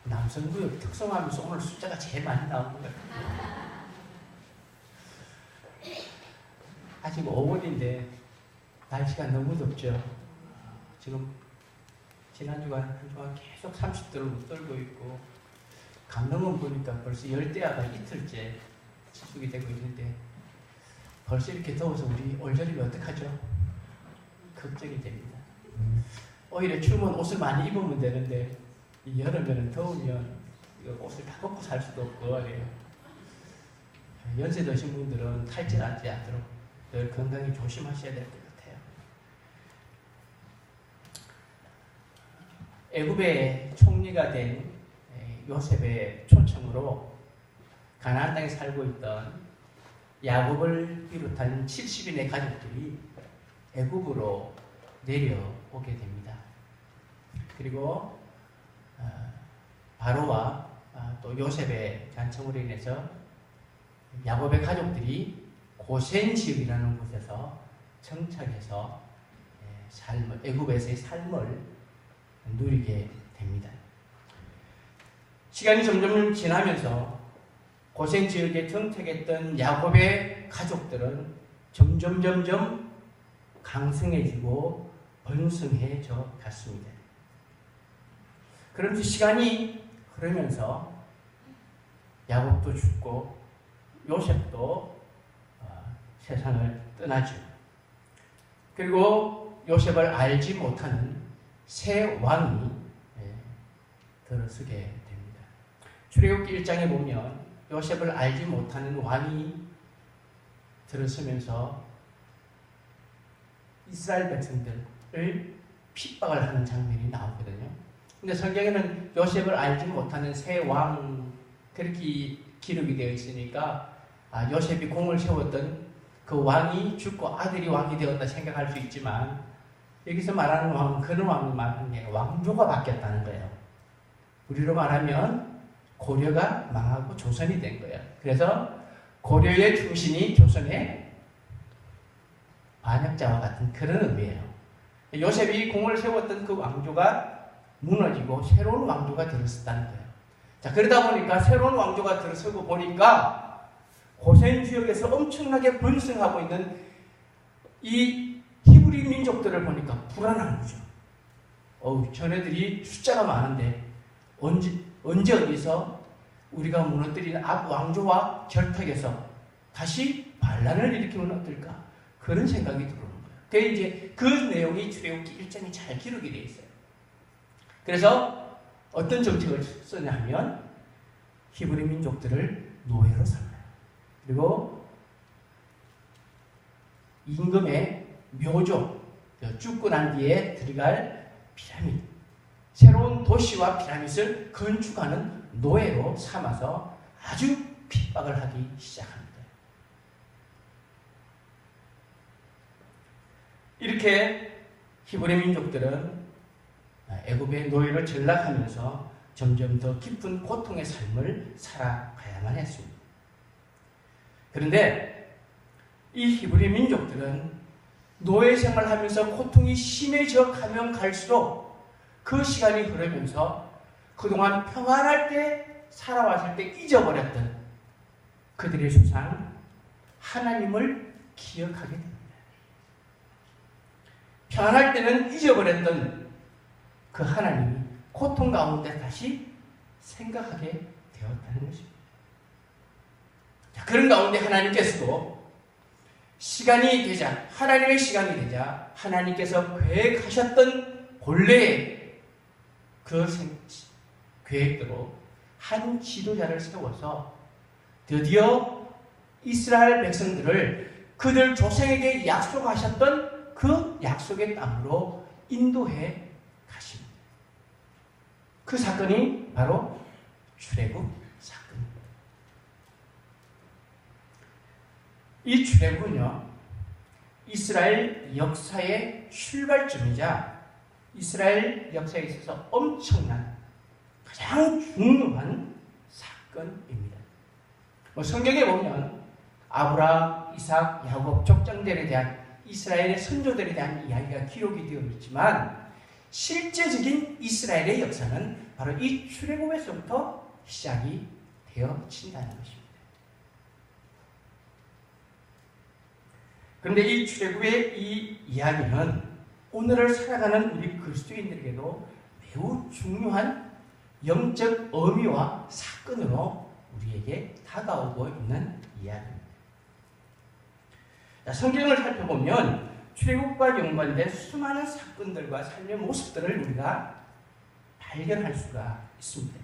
남성구역 특성하면서 오늘 숫자가 제일 많이 나온 거예요. 아직 5월인데 날씨가 너무 덥죠. 지금 지난주가 한 주간 계속 30도를 떨고 있고, 강릉은 보니까 벌써 열대야가 이틀째 지속이 되고 있는데 벌써 이렇게 더워서 우리 올여름이 어떡하죠? 걱정이 됩니다. 오히려 추우면 옷을 많이 입으면 되는데 이 여름에는 더우면 옷을 다 벗고 살 수도 없고 그래요. 연세 드신 분들은 탈진하지 않도록 늘 건강히 조심하셔야 될 것 같아요. 애굽의 총리가 된 요셉의 초청으로 가나안 땅에 살고 있던 야곱을 비롯한 70인의 가족들이 애굽으로 내려오게 됩니다. 그리고 바로와 또 요셉의 간청으로 인해서 야곱의 가족들이 고센 지역이라는 곳에서 정착해서 애굽에서의 삶을 누리게 됩니다. 시간이 점점 지나면서 고센 지역에 정착했던 야곱의 가족들은 점점 강성해지고 번성해져 갔습니다. 그런데 시간이 흐르면서 야곱도 죽고 요셉도 세상을 떠나죠. 그리고 요셉을 알지 못하는 새 왕이 들어서게 됩니다. 출애굽기 1장에 보면 요셉을 알지 못하는 왕이 들어서면서 이스라엘 백성들을 핍박을 하는 장면이 나오거든요. 근데 성경에는 요셉을 알지 못하는 새 왕 그렇게 기록이 되어 있으니까 요셉이 공을 세웠던 그 왕이 죽고 아들이 왕이 되었다 생각할 수 있지만, 여기서 말하는 왕은 그런 왕이 말하는 게 왕조가 바뀌었다는 거예요. 우리로 말하면 고려가 망하고 조선이 된 거예요. 그래서 고려의 충신이 조선의 반역자와 같은 그런 의미예요. 요셉이 공을 세웠던 그 왕조가 무너지고 새로운 왕조가 들어섰다는 거예요. 자, 그러다 보니까 새로운 왕조가 들어서고 보니까 고센 지역에서 엄청나게 번성하고 있는 이 히브리 민족들을 보니까 불안한 거죠. 저네들이 숫자가 많은데 언제 어디서 우리가 무너뜨린 앞 왕조와 결탁해서 다시 반란을 일으키면 어떨까? 그런 생각이 들어오는 거예요. 그게 이제 그 내용이 출애굽기 1장에 잘 기록이 되어 있어요. 그래서 어떤 정책을 쓰냐면 히브리 민족들을 노예로 삼아요. 그리고 임금의 묘조, 죽고 난 뒤에 들어갈 피라미드, 새로운 도시와 피라미드를 건축하는 노예로 삼아서 아주 핍박을 하기 시작합니다. 이렇게 히브리 민족들은 애굽의 노예를 전락하면서 점점 더 깊은 고통의 삶을 살아가야만 했습니다. 그런데 이 히브리 민족들은 노예 생활하면서 고통이 심해져 가면 갈수록 그 시간이 흐르면서 그동안 평안할 때 살아왔을 때 잊어버렸던 그들의 조상 하나님을 기억하게 됩니다. 평안할 때는 잊어버렸던 그 하나님이 고통 가운데 다시 생각하게 되었다는 것입니다. 자, 그런 가운데 하나님께서도 시간이 되자, 하나님의 시간이 되자 하나님께서 계획하셨던 본래의 그 계획대로 한 지도자를 세워서 드디어 이스라엘 백성들을 그들 조상에게 약속하셨던 그 약속의 땅으로 인도해 가십니다. 그 사건이 바로 출애굽 사건입니다. 이 출애굽은요, 이스라엘 역사의 출발점이자 이스라엘 역사에 있어서 엄청난 가장 중요한 사건입니다. 성경에 보면 아브라함, 이삭, 야곱 족장들에 대한 이스라엘의 선조들에 대한 이야기가 기록이 되어 있지만 실제적인 이스라엘의 역사는 바로 이 출애굽에서부터 시작이 되어진다는 것입니다. 그런데 이 출애굽의 이 이야기는 오늘을 살아가는 우리 그리스도인들에게도 매우 중요한 영적 의미와 사건으로 우리에게 다가오고 있는 이야기입니다. 자, 성경을 살펴보면 출애굽과 연관된 수많은 사건들과 삶의 모습들을 우리가 발견할 수가 있습니다.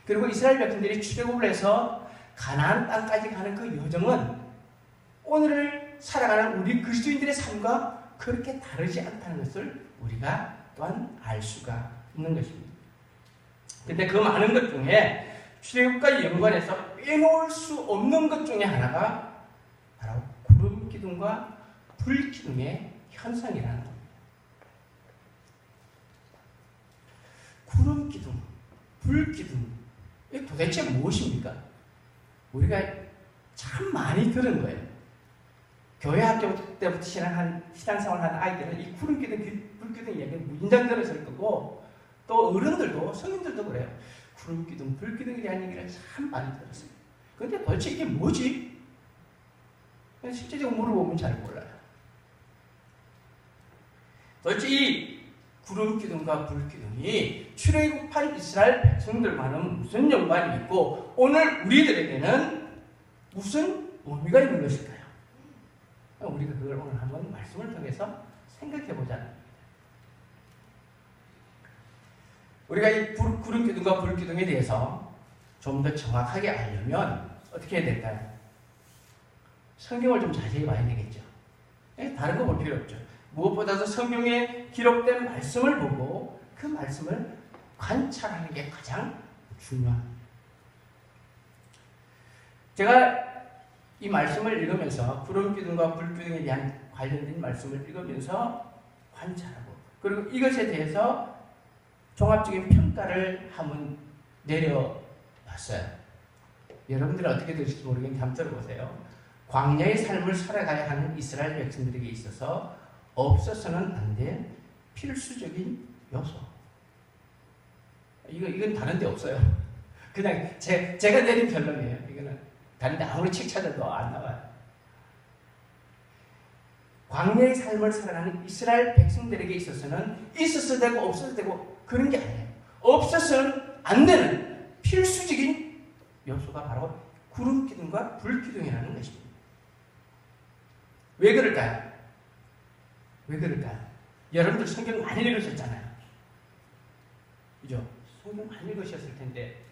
그리고 이스라엘 백성들이 출애굽을 해서 가나안 땅까지 가는 그 여정은 오늘을 살아가는 우리 그리스도인들의 삶과 그렇게 다르지 않다는 것을 우리가 또한 알 수가 있는 것입니다. 그런데 그 많은 것 중에 출애굽과 연관해서 빼놓을 수 없는 것 중에 하나가 바로 구름 기둥과 불 기둥의 현상이라는 겁니다. 구름 기둥, 불 기둥, 이게 도대체 무엇입니까? 우리가 참 많이 들은 거예요. 교회 학교 때부터 신앙생활 하는 아이들은 이 구름 기둥, 불 기둥 이야기를 무진장 들었을 거고, 또 어른들도, 성인들도 그래요. 구름 기둥, 불 기둥에 대한 얘기를 참 많이 들었어요. 그런데 도대체 이게 뭐지? 실제적으로 물어보면 잘 몰라요. 도대체 이 구름 기둥과 불 기둥이 출애굽한 이스라엘 백성들과는 무슨 연관이 있고 오늘 우리들에게는 무슨 의미가 있는 것일까요? 우리가 그걸 오늘 한번 말씀을 통해서 생각해 보자는 겁니다. 우리가 이 구름 기둥과 불 기둥에 대해서 좀 더 정확하게 알려면 어떻게 해야 될까요? 성경을 좀 자세히 봐야 되겠죠. 다른 거 볼 필요 없죠. 무엇보다도 성경에 기록된 말씀을 보고 그 말씀을 관찰하는 게 가장 중요합니다. 제가 이 말씀을 읽으면서 구름 기둥과 불 기둥에 대한 관련된 말씀을 읽으면서 관찰하고 그리고 이것에 대해서 종합적인 평가를 한번 내려봤어요. 여러분들은 어떻게 들으실지 모르겠는데 한번 들어보세요. 광야의 삶을 살아가야 하는 이스라엘 백성들에게 있어서 없어서는 안 될 필수적인 요소. 이건 다른 데 없어요. 그냥 제가 내린 결론이에요. 이거는 다른 데 아무리 책 찾아도 안 나와요. 광야의 삶을 살아가는 이스라엘 백성들에게 있어서는 있어서 되고 없어도 되고 그런 게 아니에요. 없어서는 안 되는 필수적인 요소가 바로 구름 기둥과 불 기둥이라는 것입니다. 왜 그럴까요? 왜 그럴까요? 여러분들 성경 많이 읽으셨잖아요. 그죠? 성경 많이 읽으셨을 텐데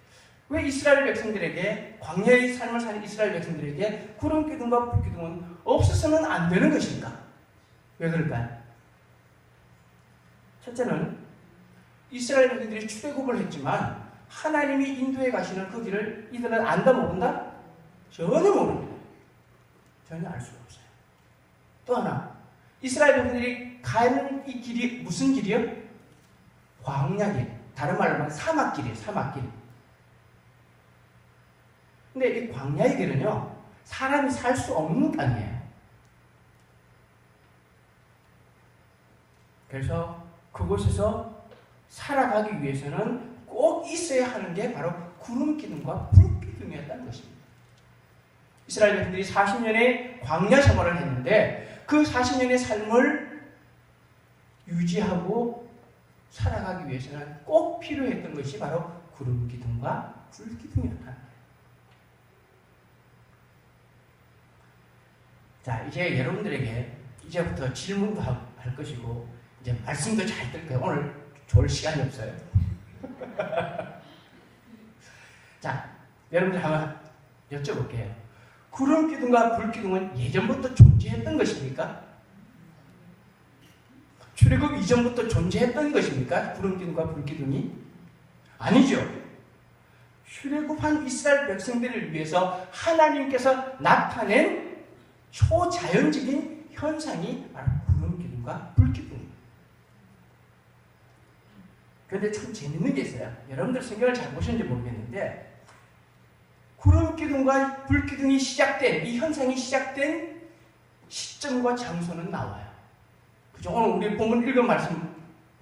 왜 이스라엘 백성들에게 광야의 삶을 사는 이스라엘 백성들에게 구름 기둥과 불 기둥은 없어서는 안 되는 것일까? 왜 그럴까요? 첫째는 이스라엘 백성들이 출애굽을 했지만 하나님이 인도해 가시는 그 길을 이들은 안다 모른다? 전혀 모릅니다. 전혀 알 수가 없어요. 또 하나 이스라엘 백성들이 가는 이 길이 무슨 길이요? 광야길. 다른 말로 하면 사막길이에요. 사막길. 근데 이 광야의 길은요 사람이 살 수 없는 땅이에요. 그래서 그곳에서 살아가기 위해서는 꼭 있어야 하는 게 바로 구름 기둥과 불 기둥이었다는 것입니다. 이스라엘 백성들이 40년의 광야 생활을 했는데 그 40년의 삶을 유지하고 살아가기 위해서는 꼭 필요했던 것이 바로 구름 기둥과 불 기둥이었다는 거예요. 자, 이제 여러분들에게 이제부터 질문도 할 것이고 이제 말씀도 잘 들 거예요. 오늘 좋을 시간이 없어요. 자, 여러분들 한번 여쭤볼게요. 구름 기둥과 불 기둥은 예전부터 존재했던 것입니까? 출애굽 이전부터 존재했던 것입니까? 구름 기둥과 불 기둥이? 아니죠. 출애굽한 이스라엘 백성들을 위해서 하나님께서 나타낸 초자연적인 현상이 바로 구름 기둥과 불 기둥입니다. 그런데 참 재밌는 게 있어요. 여러분들 성경을 잘 보셨는지 모르겠는데 구름 기둥과 불 기둥이 시작된 이 현상이 시작된 시점과 장소는 나와요. 그죠? 오늘 우리 본문 읽은 말씀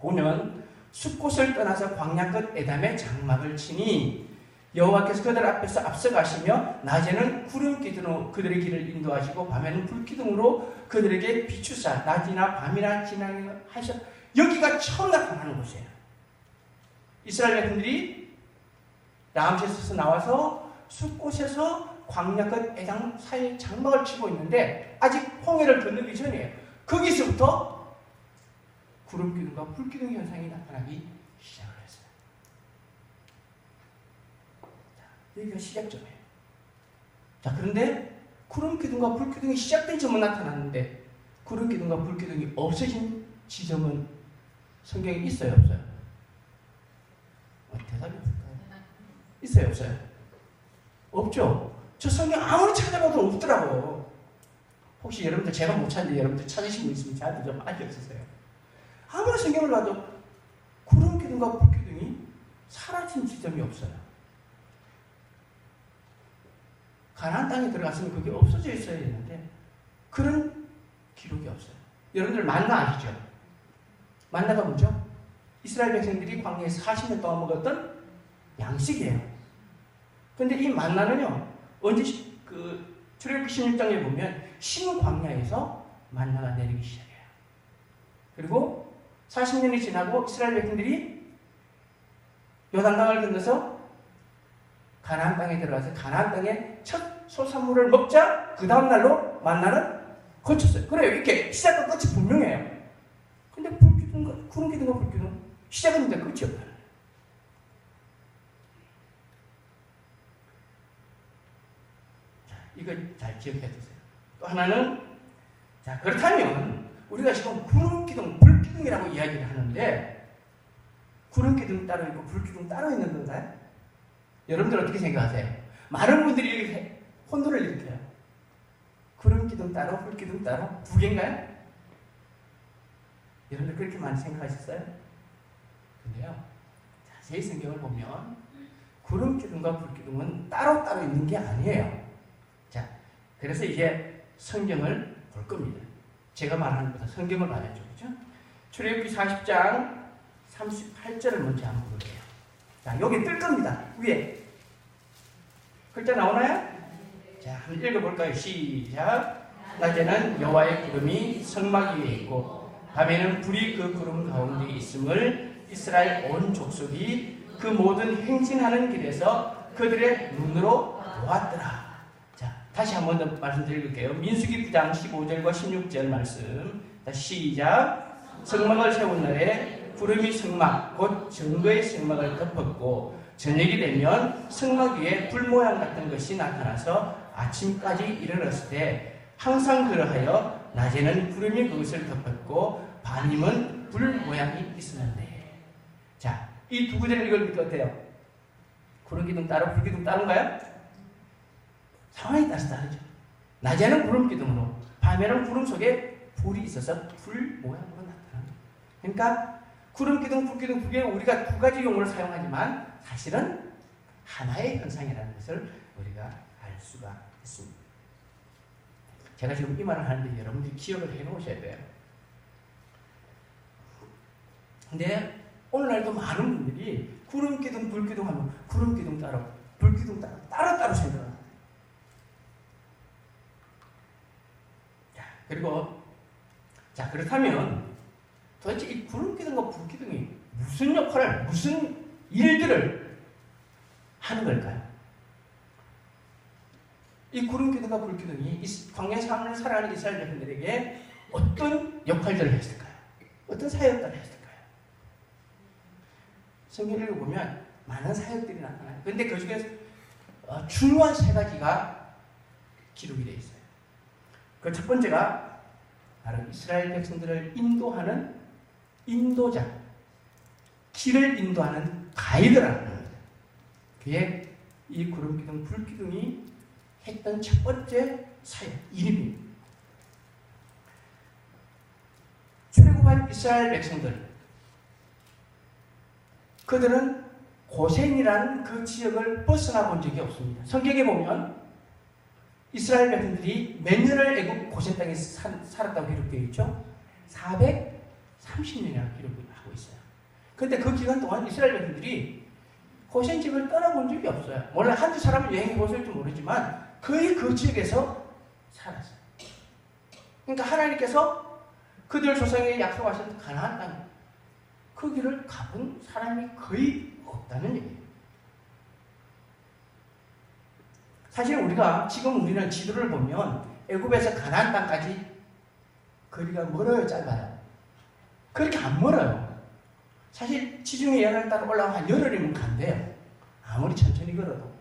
보면 숫곳을 떠나서 광야 끝 에담의 장막을 치니 여호와께서 그들 앞에서 앞서가시며 낮에는 구름 기둥으로 그들의 길을 인도하시고 밤에는 불 기둥으로 그들에게 비추사 낮이나 밤이나 지나하셔. 여기가 처음 나타나는 곳이에요. 이스라엘 백성들이 라암세스에서 나와서 숫곳에서 광야 끝 에담 사이에 장막을 치고 있는데 아직 홍해를 건너기 전이에요. 거기서부터 구름 기둥과 불 기둥 현상이 나타나기 시작을 했어요. 자, 여기가 시작점이에요. 자, 그런데 구름 기둥과 불 기둥이 시작된 점은 나타났는데 구름 기둥과 불 기둥이 없어진 지점은 성경에 있어요, 없어요? 대답이 없을까요? 있어요, 없어요? 없죠? 저 성경 아무리 찾아봐도 없더라고요. 혹시 여러분들 제가 못 찾는데 여러분들 찾으신 분 있으면 저한테 좀 알려주세요. 아무리 성경을 봐도 구름 기둥과 불 기둥이 사라진 지점이 없어요. 가나안 땅에 들어갔으면 그게 없어져 있어야 되는데 그런 기록이 없어요. 여러분들 만나 아시죠? 만나가 뭐죠? 이스라엘 백성들이 광야에서 40년 동안 먹었던 양식이에요. 그런데 이 만나는요, 언제 출애굽기 16장에 보면 신광야에서 만나가 내리기 시작해요. 그리고 40년이 지나고 이스라엘 백성들이 요단강을 건너서 가나안 땅에 들어가서 가나안 땅에 첫 소산물을 먹자 그 다음 날로 만나는 거쳤어요. 그래요. 이렇게 시작과 끝이 분명해요. 근데 불기둥과 구름 기둥과 불기둥 시작은 있는데 끝이 없어요. 자, 이거 잘 기억해 두세요. 또 하나는, 자, 그렇다면 우리가 지금 구름 기둥, 불 기둥이라고 이야기를 하는데 구름 기둥 따로 있고 불 기둥 따로 있는 건가요? 여러분들 어떻게 생각하세요? 많은 분들이 이렇게 혼돈을 일으켜요. 구름 기둥 따로, 불 기둥 따로 두 개인가요? 여러분들 그렇게 많이 생각하셨어요? 근데요, 자세히 성경을 보면 구름 기둥과 불 기둥은 따로따로 있는 게 아니에요. 자, 그래서 이제 성경을 볼 겁니다. 제가 말하는 것보다 성경을 봐야죠. 그죠? 출애굽기 40장 38절을 먼저 한번 볼게요. 자, 여기 뜰 겁니다. 위에. 글자 나오나요? 자, 한번 읽어볼까요? 시작. 낮에는 여호와의 구름이 성막 위에 있고 밤에는 불이 그 구름 가운데 있음을 이스라엘 온 족속이 그 모든 행진하는 길에서 그들의 눈으로 보았더라. 자, 다시 한번 더 말씀드릴게요. 민수기 9장 15절과 16절 말씀. 자, 시작. 성막을 세운 날에 구름이 성막 곧 증거의 성막을 덮었고 저녁이 되면 성막 위에 불 모양 같은 것이 나타나서 아침까지 이르렀을 때 항상 그러하여 낮에는 구름이 그것을 덮었고 밤이면 불 모양이 있었는데. 자, 이 두 구절을 읽으니까 어때요? 구름 기둥 따로 불 기둥 따로인가요? 상황에 따라서 다르죠. 낮에는 구름 기둥으로 밤에는 구름 속에 불이 있어서 불 모양으로 나타납니다. 그러니까 구름 기둥, 불 기둥 두 개 우리가 두 가지 용어를 사용하지만 사실은 하나의 현상이라는 것을 우리가 알 수가 있습니다. 제가 지금 이 말을 하는데 여러분들이 기억을 해 놓으셔야 돼요. 근데 오늘날도 많은 분들이 구름 기둥, 불 기둥 하면 구름 기둥 따로, 불 기둥 따로, 따로따로 생각합니다. 자, 그리고 자, 그렇다면 도대체 이 구름 기둥과 불 기둥이 무슨 역할을, 무슨 일들을 하는 걸까요? 이 구름 기둥과 불 기둥이 광야 삶을 살아가는 이스라엘 백성들에게 어떤 역할들을 했을까요? 어떤 사역들을 했을까요? 성경을 읽어보면 많은 사역들이 나타나요. 그런데 그 중에 중요한 세 가지가 기록이 되어 있어요. 그 첫 번째가 바로 이스라엘 백성들을 인도하는 인도자, 길을 인도하는 가이드라는 겁니다. 그게 이 구름 기둥, 불 기둥이 했던 첫 번째 사역, 일입니다. 출애굽한 이스라엘 백성들, 그들은 고센이라는 그 지역을 벗어나 본 적이 없습니다. 성경에 보면 이스라엘 백성들이 몇 년을 애굽 고센 땅에 살았다고 기록되어 있죠? 430년이라고 기록합니다. 가고 있어요. 근데 그 기간 동안 이스라엘 백성들이 고센집을 떠나본 적이 없어요. 물론 한두 사람은 여행해 보실지 모르지만 거의 그 지역에서 살았어요. 그러니까 하나님께서 그들 조상에게 약속하신 가나안 땅, 그 길을 가본 사람이 거의 없다는 얘기예요. 사실 우리는 지도를 보면 애굽에서 가나안 땅까지 거리가 멀어요, 짧아요? 그렇게 안 멀어요. 사실 지중해 연안을 따라 올라가면 한 열흘이면 간대요. 아무리 천천히 걸어도.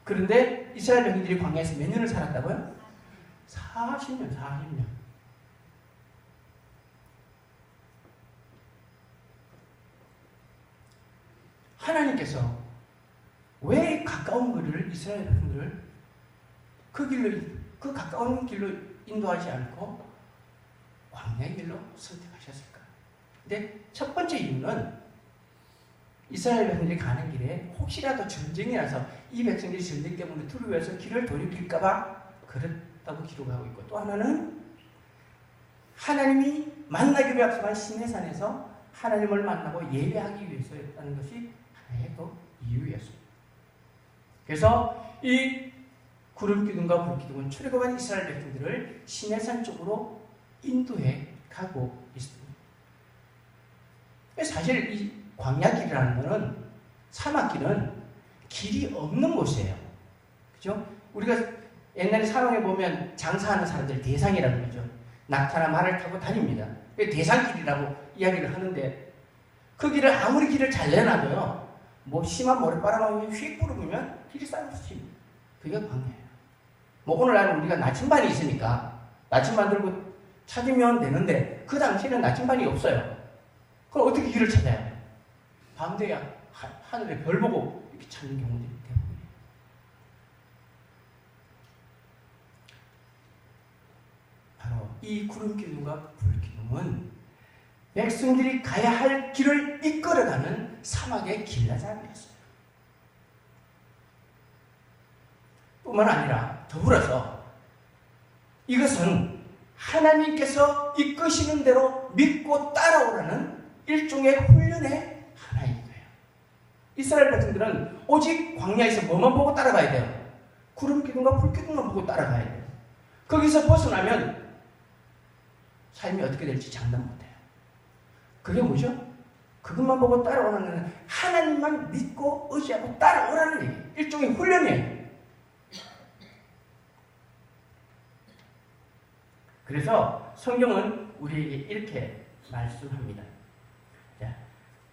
그런데 이스라엘 백성들이 광야에서 몇 년을 살았다고요? 40년. 하나님께서 왜 가까운 거리를 이스라엘 백성들을 그 가까운 길로 인도하지 않고 광야의 길로 선택하셨을까? 근데 첫 번째 이유는 이스라엘 백성들이 가는 길에 혹시라도 전쟁이 나서 이 백성들이 전쟁 때문에 두려워해서 길을 돌이킬까봐 그랬다고 기록하고 있고, 또 하나는 하나님이 만나기로 약속한 시내산에서 하나님을 만나고 예배하기 위해서였다는 것이 하나의 또 이유였습니다. 그래서 이 구름기둥과 불기둥은 출애굽한 이스라엘 백성들을 시내산 쪽으로 인도해 가고 있습니다. 사실 이 광야길이라는 것은, 사막길은 길이 없는 곳이에요. 그죠? 우리가 옛날에 사막에 보면 장사하는 사람들 대상이라고 그러죠. 낙타나 말을 타고 다닙니다. 대상길이라고 이야기를 하는데, 그 길을 아무리 길을 잘 내놔도요, 뭐 심한 모래바람이 휙 불으면 길이 쌀붙입니다. 그게 광야예요. 뭐 오늘날은 우리가 나침반이 있으니까 나침반 들고 찾으면 되는데, 그 당시에는 나침반이 없어요. 그럼 어떻게 길을 찾아야 돼요? 밤 돼야 하늘에 별 보고 이렇게 찾는 경우들이 대부분이에요. 바로 이 구름기둥과 불기둥은 백성들이 가야 할 길을 이끌어가는 사막의 길라잡이였어요. 뿐만 아니라 더불어서 이것은 하나님께서 이끄시는 대로 믿고 따라오라는 일종의 훈련의 하나이기도 해요. 이스라엘 백성들은 오직 광야에서 뭐만 보고 따라가야 돼요? 구름기둥과 불기둥만 보고 따라가야 돼요. 거기서 벗어나면 삶이 어떻게 될지 장담 못해요. 그게 뭐죠? 그것만 보고 따라오라는, 하나님만 믿고 의지하고 따라오라는 얘기예요. 일종의 훈련이에요. 그래서 성경은 우리에게 이렇게 말씀합니다. 자,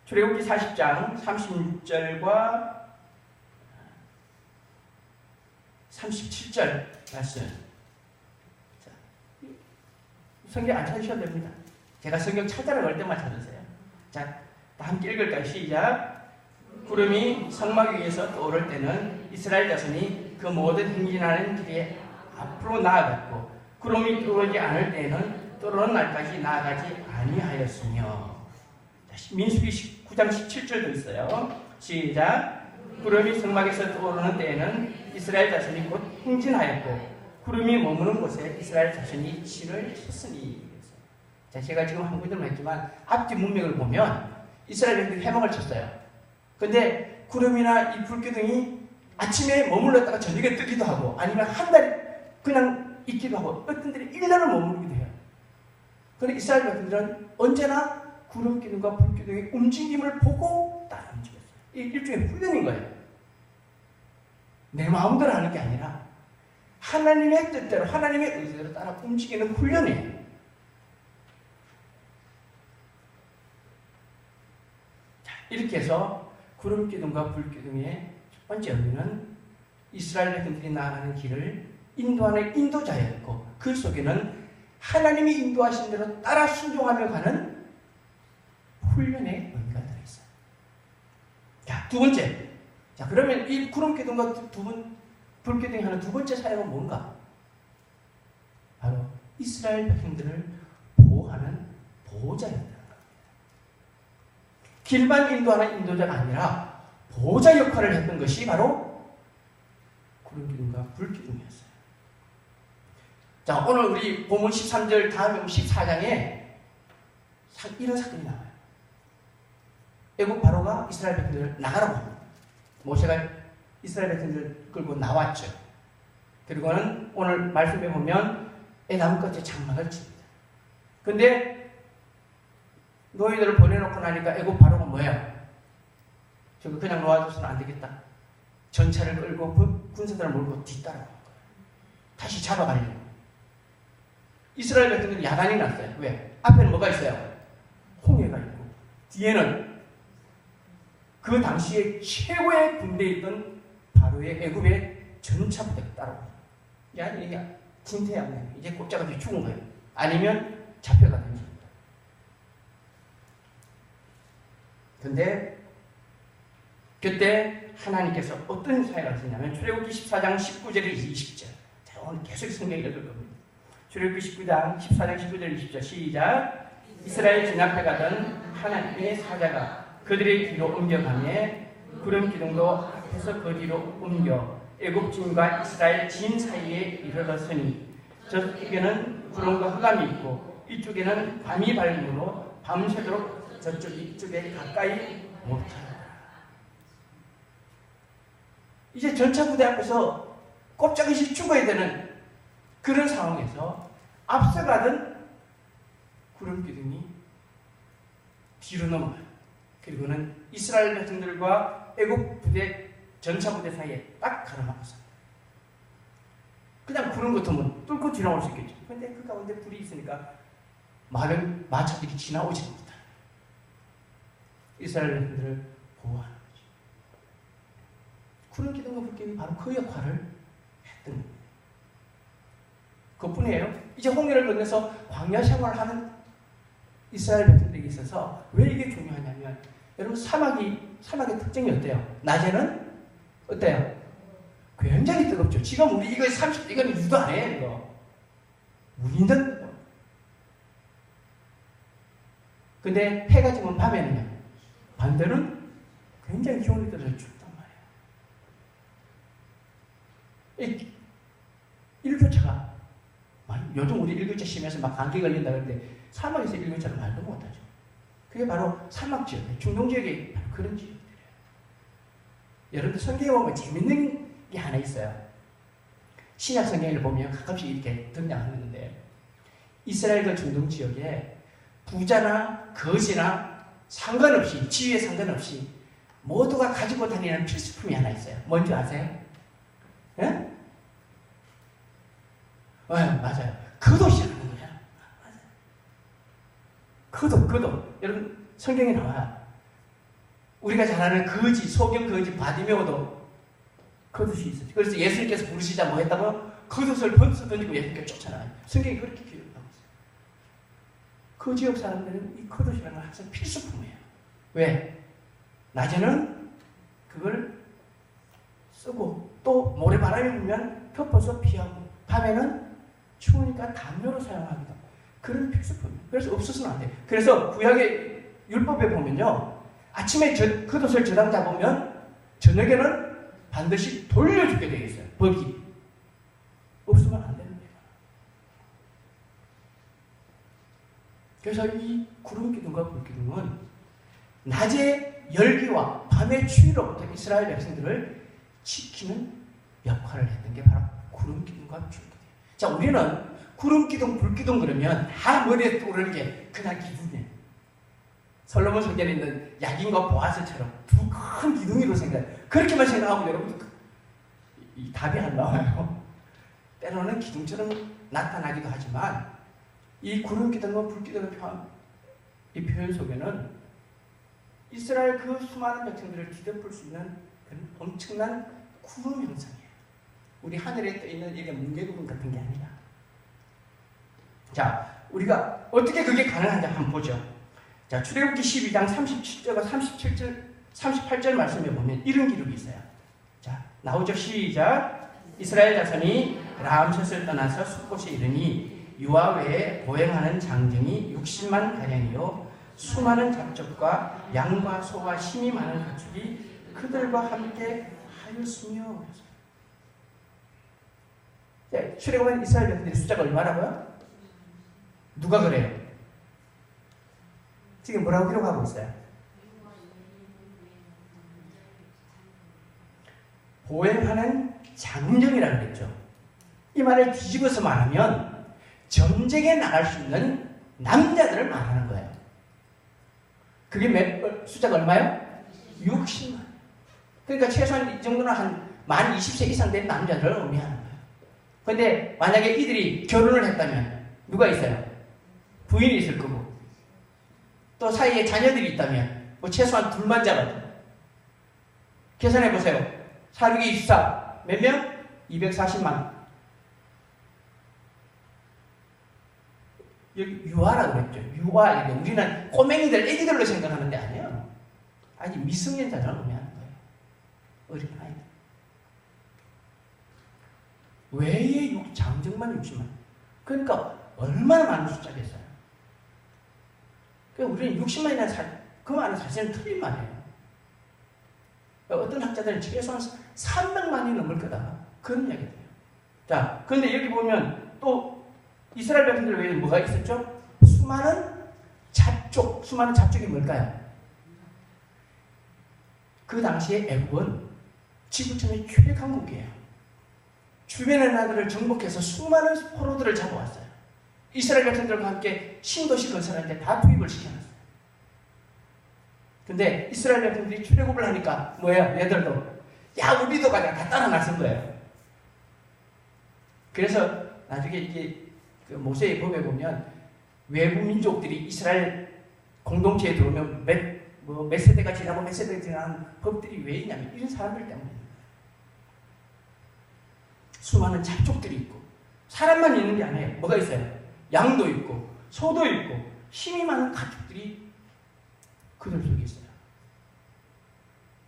출애굽기 40장 36절과 37절 말씀. 자, 성경 안 찾으셔도 됩니다. 제가 성경 찾아라 올 때만 찾으세요. 자, 함께 읽을까요? 시작. 구름이 성막 위에서 떠오를 때는 이스라엘 자손이 그 모든 행진하는 길에 앞으로 나아갔고, 구름이 떠오르지 않을 때에는 떠오르는 날까지 나아가지 아니하였으며. 민수기 9장 17절도 있어요. 시작. 구름이 성막에서 떠오르는 때에는 이스라엘 자손이 곧 행진하였고, 구름이 머무는 곳에 이스라엘 자손이 진을 쳤으니. 자, 제가 지금 한 구절만 했지만 앞뒤 문맥을 보면 이스라엘 백성들이 해먹을 쳤어요. 근데 구름이나 이 불기둥이 아침에 머물렀다가 저녁에 뜨기도 하고, 아니면 한 달 그냥 있기도 하고, 어떤 들이 1년을 머무르기도 해요. 그런데 이스라엘 백성들은 언제나 구름기둥과 불기둥의 움직임을 보고 따라 움직였어요. 이 일종의 훈련인 거예요. 내 마음대로 하는 게 아니라 하나님의 뜻대로, 하나님의 의지대로 따라 움직이는 훈련이에요. 자, 이렇게 해서 구름기둥과 불기둥의 첫 번째 의미는 이스라엘 백성들이 나아가는 길을 인도하는 인도자였고, 그 속에는 하나님이 인도하신 대로 따라 순종하며 가는 훈련의 의미가 들어있어요. 자, 두 번째. 자, 그러면 이 구름기둥과 불기둥이 하는 두 번째 사역은 뭔가? 바로 이스라엘 백성들을 보호하는 보호자였다는 겁니다. 길만 인도하는 인도자가 아니라 보호자 역할을 했던 것이 바로 구름기둥과 불기둥이었어요. 자, 오늘 우리 본문 13절 다음에 14장에 이런 사건이 나와요. 애국 바로가 이스라엘 백성들을 나가라고 합니다. 모세가 이스라엘 백성들을 끌고 나왔죠. 그리고는 오늘 말씀에 보면 나무까지 장막을 칩니다. 근데 노예들을 보내놓고 나니까 애국 바로가 뭐예요? 저거 그냥 놓아줘서는 안 되겠다. 전차를 끌고 군사들을 몰고 뒤따라간 거예요. 다시 잡아가려고. 이스라엘 백성들이 야단이 났어요. 왜? 앞에는 뭐가 있어요? 홍해가 있고 뒤에는 그 당시에 최고의 군대에 있던 바로의 애굽의 전차 부대가 따라옵니다. 야, 이게 진퇴양난. 이제 꼼짝없이 죽은 거예요. 아니면 잡혀가는 겁니다. 근데 그때 하나님께서 어떤 사역을 하셨냐면 출애굽기 14장 19절에 20절. 자, 오늘 계속 성경 읽을 겁니다. 출애굽기 19장 14장 19절 20절 시작. 이스라엘 진압해 가던 하나님의 사자가 그들의 뒤로 옮겨가며 구름 기둥도 앞에서 그 뒤로 옮겨 애굽진과 이스라엘 진 사이에 이르렀으니 저쪽에는 구름과 흑암이 있고 이쪽에는 밤이 밝음으로 밤새도록 저쪽 이쪽에 가까이 못하더라. 이제 전차 부대 앞에서 꼼짝없이 죽어야 되는 그런 상황에서 앞서가던 구름 기둥이 뒤로 넘어가요. 그리고는 이스라엘 백성들과 애국 부대 전차 부대 사이에 딱 가로막았습니다. 그냥 구름 같으면 뚫고 지나올 수 있겠죠. 그런데 그 가운데 불이 있으니까 마차들이 지나오지 못합니다. 이스라엘 백성들을 보호하는 거죠. 구름 기둥과 불길이 바로 그 역할을 했던 겁니다. 그뿐이에요. 이제 홍해를 건너서 광야 생활하는 이스라엘 백성들에게 있어서 왜 이게 중요하냐면 여러분 사막의 특징이 어때요? 낮에는 어때요? 굉장히 뜨겁죠. 지금 우리 이거 30도 이건 유도 안 해요. 이거 무인전 뜨거워. 근데 해가 지면 밤에는요 반대로는 굉장히 기온이 떨어져 춥단 말이에요. 일교차가 요즘 우리 일교차 심해서 막 감기 걸린다 그러는데 사막에서 일교차를 말도 못하죠. 그게 바로 사막 지역, 중동 지역이 바로 그런 지역들이에요. 여러분들 성경에 보면 재밌는 게 하나 있어요. 신약 성경을 보면 가끔씩 이렇게 등장하는데 이스라엘 그 중동 지역에 부자나 거지나 상관없이 지위에 상관없이 모두가 가지고 다니는 필수품이 하나 있어요. 뭔지 아세요? 예? 맞아요. 겉옷이라는 거야. 겉옷. 여러분 성경에 나와요. 우리가 잘 아는 거지, 소경 거지 바디메오도 겉옷이 있어요. 그래서 예수님께서 부르시자 뭐 했다고? 겉옷을 벗어 던지고 예수님께 쫓아나요. 성경이 그렇게 기록하고 있어요. 그 지역 사람들은 이 겉옷이라는 건 항상 필수품이에요. 왜? 낮에는 그걸 쓰고 또 모래바람이 불면 덮어서 피하고 밤에는 추우니까 담요로 사용하기도 그런 필수품이에요. 그래서 없어서는 안 돼요. 그래서 구약의 율법에 보면요 아침에 겉옷을 저당 잡으면 저녁에는 반드시 돌려주게 되어 있어요. 법이 없으면 안 되는 거예요. 그래서 이 구름기둥과 불기둥은 낮의 열기와 밤의 추위로부터 이스라엘 백성들을 지키는 역할을 했던 게 바로 구름기둥과 불기둥이에요. 자, 우리는 구름기둥, 불기둥 그러면 다 머리에 떠오르는 게 그냥 기둥이에요. 솔로몬 성전에 있는 야긴과 보아스처럼 두 큰 기둥이로 생각해요. 그렇게만 생각하면 여러분 이 답이 안 나와요. 때로는 기둥처럼 나타나기도 하지만 이 구름기둥과 불기둥의 이 표현 속에는 이스라엘 그 수많은 백성들을 뒤덮을 수 있는 그런 엄청난 구름 형상이에요. 우리 하늘에 떠있는 이게 뭉게구름 같은 게 아니라. 자, 우리가 어떻게 그게 가능한지 한번 보죠. 자, 출애굽기 12장 37절과 38절 말씀에 보면 이런 기록이 있어요. 자, 나오죠. 시작. 이스라엘 자손이 라암셋을 떠나서 숫곳에 이르니 유아 외에 보행하는 장정이 60만 가량이요 수많은 잡족과 양과 소와 힘이 많은 가축이 그들과 함께 하였으며. 네, 출애굽한 이스라엘 백성들의 숫자가 얼마라고요? 누가 그래요? 지금 뭐라고 기록하고 있어요? 보행하는 장정이라고 그랬죠. 이 말을 뒤집어서 말하면 전쟁에 나갈 수 있는 남자들을 말하는 거예요. 그게 숫자가 얼마요? 60만. 그러니까 최소한 이 정도는 한 만 20세 이상 된 남자들을 의미하는 거예요. 그런데 만약에 이들이 결혼을 했다면 누가 있어요? 부인이 있을 거고 또 사이에 자녀들이 있다면 뭐 최소한 둘만 잡아도 계산해 보세요. 4, 6, 24 몇 명? 240만. 여기 유아라고 그랬죠. 유아. 우리는 꼬맹이들, 애기들로 생각하는데 아니에요. 아니 미성년자를 의미하는 거예요. 어린 아이들. 외의 장정만 60만. 그러니까 얼마나 많은 숫자겠어요. 그러니까 우리는 60만이나 그 말은 사실은 틀린 말이에요. 그러니까 어떤 학자들은 최소한 300만이 넘을 거다. 그런 이야기가 돼요. 자, 그런데 여기 보면 또 이스라엘 백성들 외에 뭐가 있었죠? 수많은 잡족이 뭘까요? 그 당시에 애국은 지구촌의 최강국이에요. 주변의 나라들을 정복해서 수많은 포로들을 잡아왔어요. 이스라엘 백성들과 함께 신도시 건설하는데 다 투입을 시켜놨어요. 근데 이스라엘 백성들이 출애굽을 하니까 뭐예요? 얘들도 야 우리도 가자 다 따라 나선 거예요. 그래서 나중에 이게 그 모세의 법에 보면 외부 민족들이 이스라엘 공동체에 들어오면 몇 세대가 지나고 몇 세대가 지나는 법들이 왜 있냐면 이런 사람들 때문에 수많은 잡족들이 있고 사람만 있는 게 아니에요. 뭐가 있어요? 양도 있고 소도 있고 힘이 많은 가축들이 그들 속에 있어요.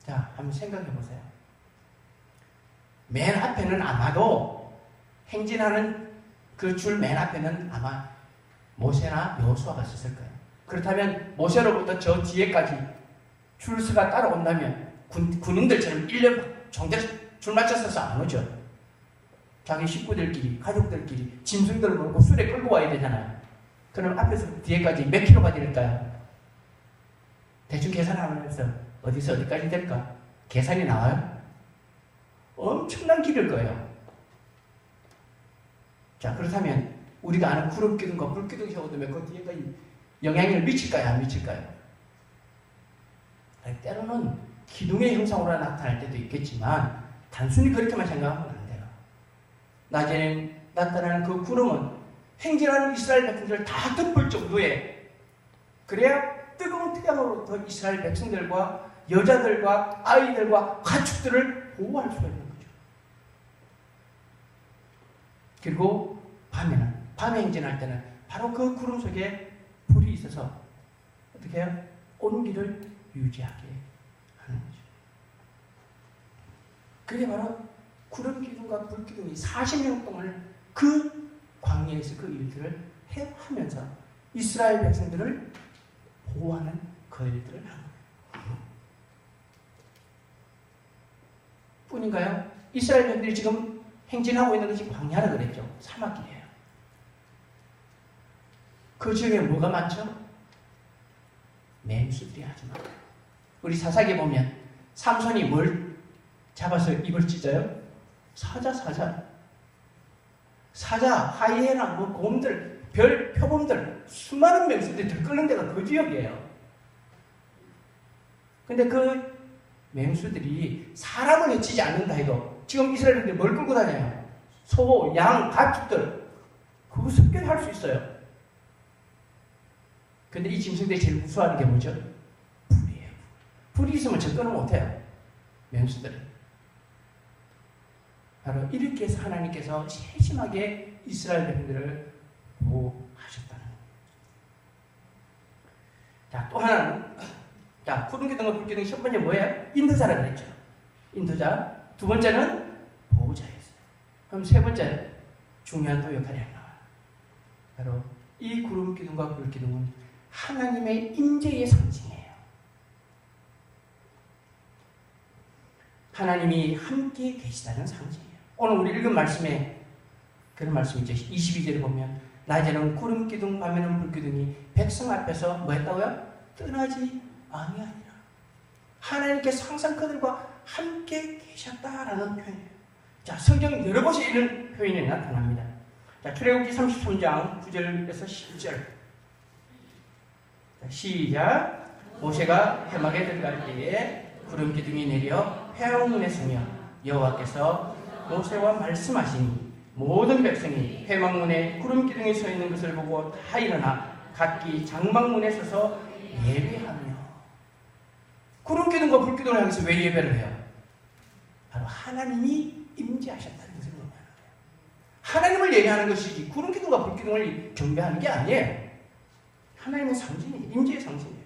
자, 한번 생각해 보세요. 맨 앞에는 아마도 행진하는 그 줄 맨 앞에는 아마 모세나 여호수아가 있었을 거예요. 그렇다면 모세로부터 저 뒤에까지 줄서가 따라온다면 군인들처럼 1년 정대로 줄 맞춰서서 안 오죠. 자기 식구들끼리, 가족들끼리 짐승들을 몰고 술에 끌고 와야 되잖아요. 그럼 앞에서 뒤에까지 몇 킬로가 될까요? 대충 계산하면서 어디서 어디까지 될까? 계산이 나와요? 엄청난 길일 거예요. 자, 그렇다면 우리가 아는 구름 기둥과 불 기둥이 오면 그 뒤에까지 영향을 미칠까요? 안 미칠까요? 때로는 기둥의 형상으로 나타날 때도 있겠지만 단순히 그렇게만 생각하면 안 돼요. 낮에는 나타나는 그 구름은 행진하는 이스라엘 백성들을 다 덮을 정도에 그래야 뜨거운 태양으로부터 이스라엘 백성들과 여자들과 아이들과 가축들을 보호할 수가 있는 거죠. 그리고 밤에 행진할 때는 바로 그 구름 속에 불이 있어서 어떻게 해요? 온기를 유지하게 하는 거죠. 그게 바로 구름 기둥과 불 기둥이 40년 동안 그 광야에서 그 일들을 하면서 이스라엘 백성들을 보호하는 그 일들을 한 거예요. 뿐인가요? 이스라엘 백성들이 지금 행진하고 있는 것이 광야라 그랬죠. 사막길이에요. 그 지역에 뭐가 많죠? 맹수들이 아주 많아요. 우리 사사기에 보면 삼손이 뭘 잡아서 입을 찢어요? 사자, 하이에나, 곰들, 표범들, 수많은 맹수들이 들끓는 데가 그 지역이에요. 근데 그 맹수들이 사람을 해치지 않는다 해도 지금 이스라엘인들이 뭘 끌고 다녀요? 소, 양, 가축들. 그거 습격할 수 있어요. 근데 이 짐승들이 제일 무서워하는 게 뭐죠? 불이에요. 불이 있으면 접근을 못해요. 맹수들은. 바로 이렇게 해서 하나님께서 세심하게 이스라엘 백성들을 보호하셨다는 거예요. 자, 또 하나는 자, 구름 기둥과 불 기둥이 첫 번째 뭐예요? 인도자라고 그랬죠. 인도자. 두 번째는 보호자였어요. 그럼 세 번째 중요한 또 역할이 나와요. 바로 이 구름 기둥과 불 기둥은 하나님의 임재의 상징이에요. 하나님이 함께 계시다는 상징이에요. 오늘 우리 읽은 말씀에 그런 말씀이죠. 22절에 보면 낮에는 구름 기둥, 밤에는 불 기둥이 백성 앞에서 뭐 했다고요? 떠나지 아니하니라. 하나님께서 항상 그들과 함께 계셨다라는 표현이에요. 자, 성경 여러 곳에 이런 표현이 나타납니다. 자, 출애굽기 33장 9절에서 10절. 자, 시작. 모세가 회막에 들어갈 때에 구름 기둥이 내려 회막문에 서며 여호와께서 모세와 말씀하시니 모든 백성이 회막문에 구름 기둥이 서 있는 것을 보고 다 일어나 각기 장막문에 서서 예배하며. 구름 기둥과 불 기둥을 향해서 왜 예배를 해요? 바로 하나님이 임재하셨다는 것을 의미하는 거예요. 하나님을 예배하는 것이지 구름 기둥과 불 기둥을 경배하는 게 아니에요. 하나님의 상징이에요. 임재의 상징이에요.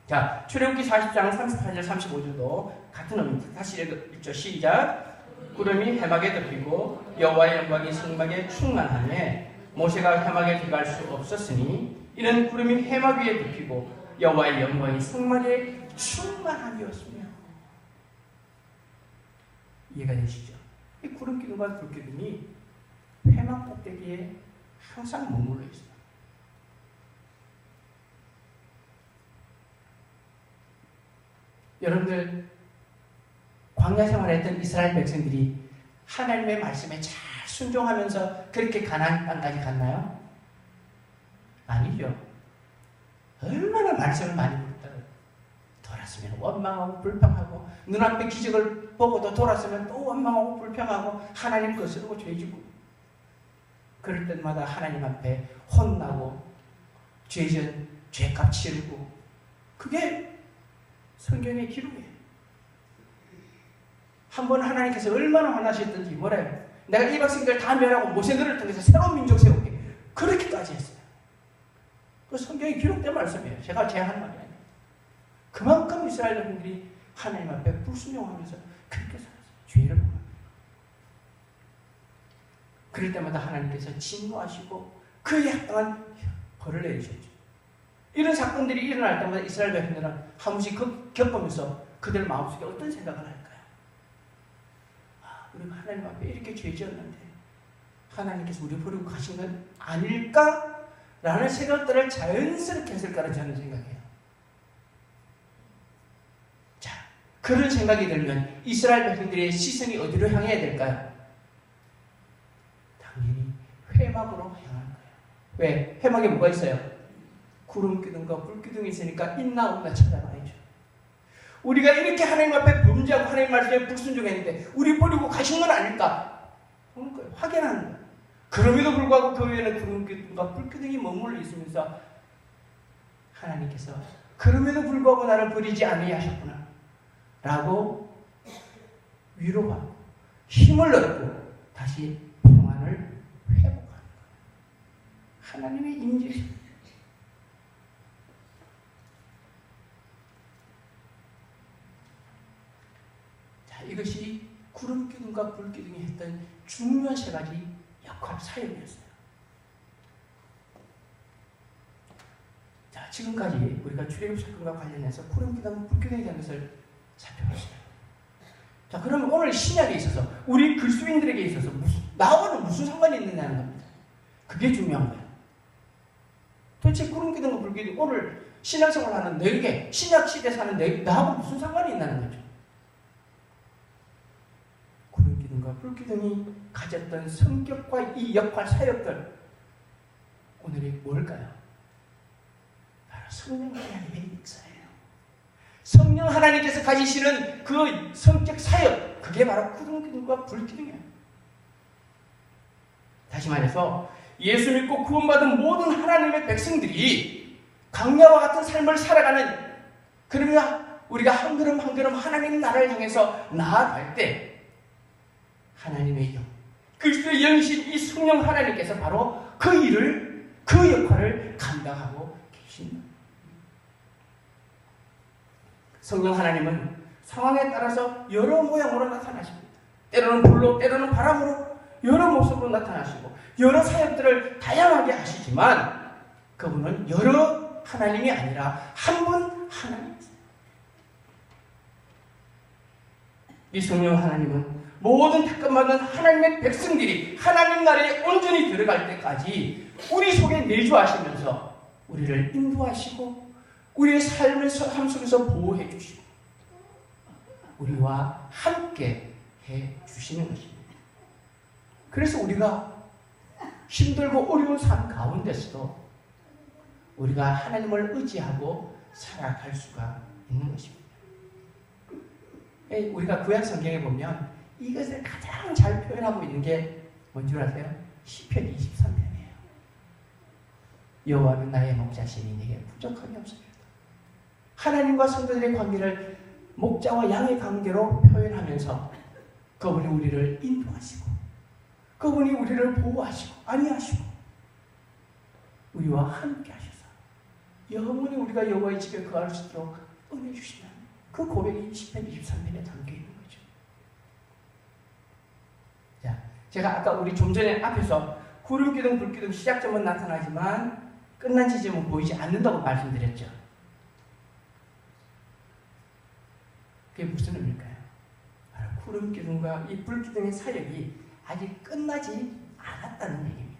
자, 출애굽기 40장 34절 35절도 같은 의미입니다. 다시 읽죠. 시작. 구름이 회막에 덮이고 여호와의 영광이 성막에 충만하며 모세가 회막에 들어갈 수 없었으니 이는 구름이 회막 위에 덮이고 여호와의 영광이 성막에 충만함이었으며. 이해가 되시죠? 이 구름 기둥과 불 기둥이 회막 꼭대기에 항상 머물러 있어요. 여러분들, 광야 생활했던 이스라엘 백성들이 하나님의 말씀에 잘 순종하면서 그렇게 가나안 땅까지 갔나요? 아니죠. 얼마나 말씀을 많이 듣다가 돌았으면 원망하고 불평하고, 눈앞에 기적을 보고도 돌았으면 또 원망하고 불평하고 하나님 거스르고 죄지고, 그럴 때마다 하나님 앞에 혼나고 죄전 죄값 치르고. 그게 성경의 기록이에요. 한번 하나님께서 얼마나 화나셨던지 뭐래요? 내가 이 백성들 다 멸하고 모세들을 통해서 새로운 민족 세우게, 그렇게까지 했어요. 그 성경에 기록된 말씀이에요. 제가 제안한 말이 아니에요. 그만큼 이스라엘 백성들이 하나님 앞에 불순종하면서 그렇게 살았어요. 죄를 범합니다. 그럴 때마다 하나님께서 진노하시고 그에 합당한 벌을 내리셨죠. 이런 사건들이 일어날 때마다 이스라엘 백성들은 한 번씩 겪으면서 그들 마음속에 어떤 생각을 할까요? 우리가 하나님 앞에 이렇게 죄 지었는데 하나님께서 우리 버리고 가신 건 아닐까? 라는 생각들을 자연스럽게 했을 거라 저는 생각해요. 자, 그런 생각이 들면 이스라엘 백성들의 시선이 어디로 향해야 될까요? 당연히 회막으로 향하는 거예요. 왜? 회막에 뭐가 있어요? 구름 기둥과 불 기둥이 있으니까 있나 없나 찾아봐야죠. 우리가 이렇게 하나님 앞에 범죄하고 하나님 말씀에 불순종했는데 우리 버리고 가신 건 아닐까? 보는 거예요. 확인하는 거예요. 그럼에도 불구하고 그 위에는 구름 기둥과 불 기둥이 머물러 있으면서 하나님께서 그럼에도 불구하고 나를 버리지 아니하셨구나 라고 위로하고 힘을 얻고 다시 평안을 회복하는 거예요. 하나님의 임재. 이것이 구름 기둥과 불 기둥이 했던 중요한 세 가지 역할, 사역이었어요. 자, 지금까지 우리가 출애굽 사건과 관련해서 구름 기둥, 불 기둥에 대한 것을 살펴봤어요. 자, 그러면 오늘 신약에 있어서 우리 그리스도인들에게 있어서 나와는 무슨 상관이 있느냐는 겁니다. 그게 중요한 거예요. 도대체 구름 기둥과 불 기둥, 오늘 신앙생활하는 너에게, 신약 시대 사는 너에게 나하고 무슨 상관이 있다는 거죠. 불기둥이 가졌던 성격과 이 역할, 사역들, 오늘이 뭘까요? 바로 성령 하나님의 역사예요. 성령 하나님께서 가지시는 그 성격, 사역, 그게 바로 구름기둥과 불기둥이에요. 다시 말해서 예수 믿고 구원받은 모든 하나님의 백성들이 광야와 같은 삶을 살아가는, 그러면 우리가 한 걸음 한 걸음 하나님 나라를 향해서 나아갈 때 하나님의 영, 그리스도의 영이신 이 성령 하나님께서 바로 그 일을, 그 역할을 감당하고 계십니다. 성령 하나님은 상황에 따라서 여러 모양으로 나타나십니다. 때로는 불로, 때로는 바람으로, 여러 모습으로 나타나시고 여러 사역들을 다양하게 하시지만 그분은 여러 하나님이 아니라 한 분 하나님이세요. 이 성령 하나님은 모든 특권받은 하나님의 백성들이 하나님 나라에 온전히 들어갈 때까지 우리 속에 내주하시면서 우리를 인도하시고 우리의 삶 속에서 보호해 주시고 우리와 함께 해 주시는 것입니다. 그래서 우리가 힘들고 어려운 삶 가운데서도 우리가 하나님을 의지하고 살아갈 수가 있는 것입니다. 우리가 구약 성경에 보면 이것을 가장 잘 표현하고 있는 게 뭔지 아세요? 시편 23편이에요. 여호와는 나의 목자시니 내게 부족함이 없습니다. 하나님과 성도들의 관계를 목자와 양의 관계로 표현하면서 그분이 우리를 인도하시고 그분이 우리를 보호하시고 안위하시고 우리와 함께 하셔서 영원히 우리가 여호와의 집에 거할 수 있도록 은혜 주시는 그 고백이 시편 23편에 담겨 있는 거죠. 자, 제가 아까 우리 좀 전에 앞에서 구름기둥 불기둥 시작점은 나타나지만 끝난 지점은 보이지 않는다고 말씀드렸죠. 그게 무슨 의미일까요? 바로 구름기둥과 이 불기둥의 사역이 아직 끝나지 않았다는 얘기입니다.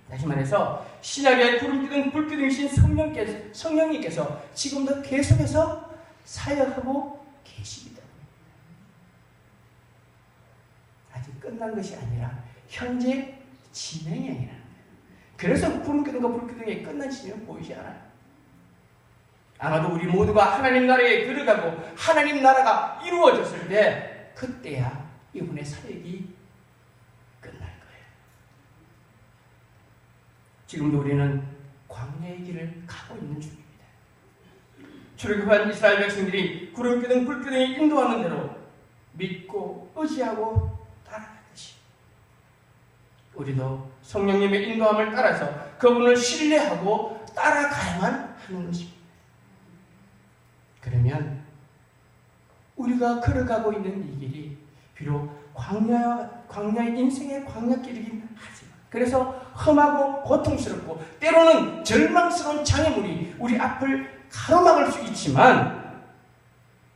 다시 말해서 신약의 구름기둥 불기둥이신 성령님께서 지금도 계속해서 사역하고 계시기 때문에 아직 끝난 것이 아니라 현재 진행형이라는 거예요. 그래서 구름기둥과 불기둥이 끝난 시점은 보이지 않아요. 아마도 우리 모두가 하나님 나라에 들어가고 하나님 나라가 이루어졌을 때 그때야 이분의 사역이 끝날 거예요. 지금도 우리는 광야의 길을 가고 있는 중입니다. 출애굽한 이스라엘 백성들이 구름기둥 불기둥이 인도하는 대로 믿고 의지하고 따라가듯이 우리도 성령님의 인도함을 따라서 그분을 신뢰하고 따라가야만 하는 것입니다. 그러면 우리가 걸어가고 있는 이 길이 비록 광야의 인생의 광야길이긴 하지만 그래서 험하고 고통스럽고 때로는 절망스러운 장애물이 우리 앞을 가로막을 수 있지만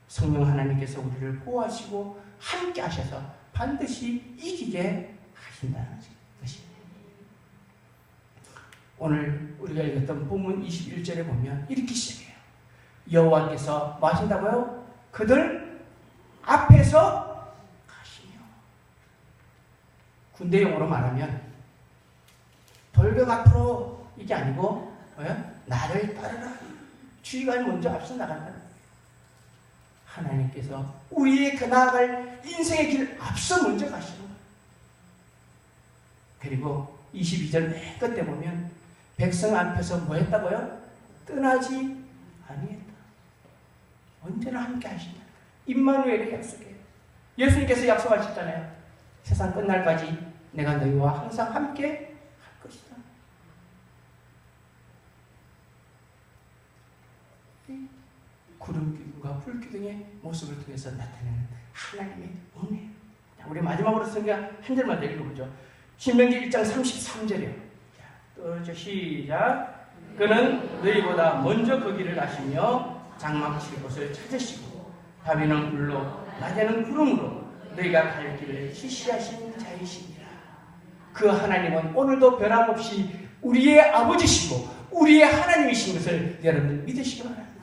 성령 하나님께서 우리를 보호하시고 함께 하셔서 반드시 이기게 하신다는 것입니다. 오늘 우리가 읽었던 본문 21절에 보면 이렇게 시작해요. 여호와께서 뭐 하신다고요? 그들 앞에서 가시며. 군대용어로 말하면 돌격 앞으로 이게 아니고 나를 따르라. 주의관이 먼저 앞서 나간다. 하나님께서 우리의 그 나아갈 인생의 길 앞서 먼저 가시는 거예요. 그리고 22절 맨 끝에 보면 백성 앞에서 뭐 했다고요? 떠나지 아니했다. 언제나 함께 하신다. 임마누엘의 약속이에요. 예수님께서 약속하셨잖아요. 세상 끝날까지 내가 너희와 항상 함께 할 것이다. 구름기둥과 불기둥의 모습을 통해서 나타내는 하나님의 은혜. 우리 마지막으로 성경 한 절만 더 읽어보죠. 신명기 1장 33절이에요. 자, 시작. 그는 너희보다 먼저 그 길을 아시며 장막칠 곳을 찾으시고 밤에는 불로 낮에는 구름으로 너희가 갈 길을 지시하신 자이시니라. 그 하나님은 오늘도 변함없이 우리의 아버지시고 우리의 하나님이신 것을 여러분들 믿으시기 바랍니다.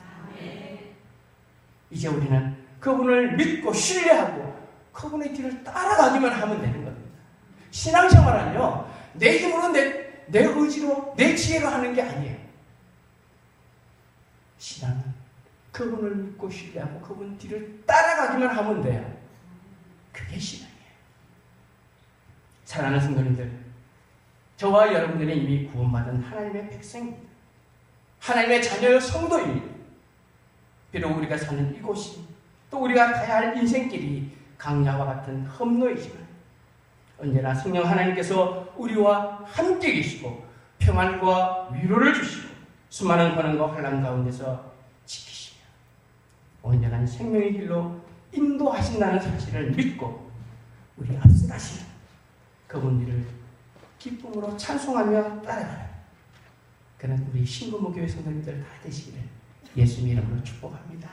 이제 우리는 그분을 믿고 신뢰하고 그분의 길을 따라가기만 하면 되는 겁니다. 신앙생활은요, 내 힘으로 내 의지로 내 지혜로 하는 게 아니에요. 신앙은 그분을 믿고 신뢰하고 그분 뒤를 따라가기만 하면 돼요. 그게 신앙이에요. 사랑하는 성도님들, 저와 여러분들은 이미 구원받은 하나님의 백성입니다. 하나님의 자녀 성도입니다. 비록 우리가 사는 이곳이 또 우리가 가야 할 인생길이 강야와 같은 험로이지만 언제나 성령 하나님께서 우리와 함께 계시고 평안과 위로를 주시고 수많은 고난과 환난 가운데서 지키시며 온전한 생명의 길로 인도하신다는 사실을 믿고 우리 앞서 가시는 그분들을 기쁨으로 찬송하며 따라가는 그런 우리 신고모교회 성도님들 다 되시기를 예수님 이름으로 축복합니다.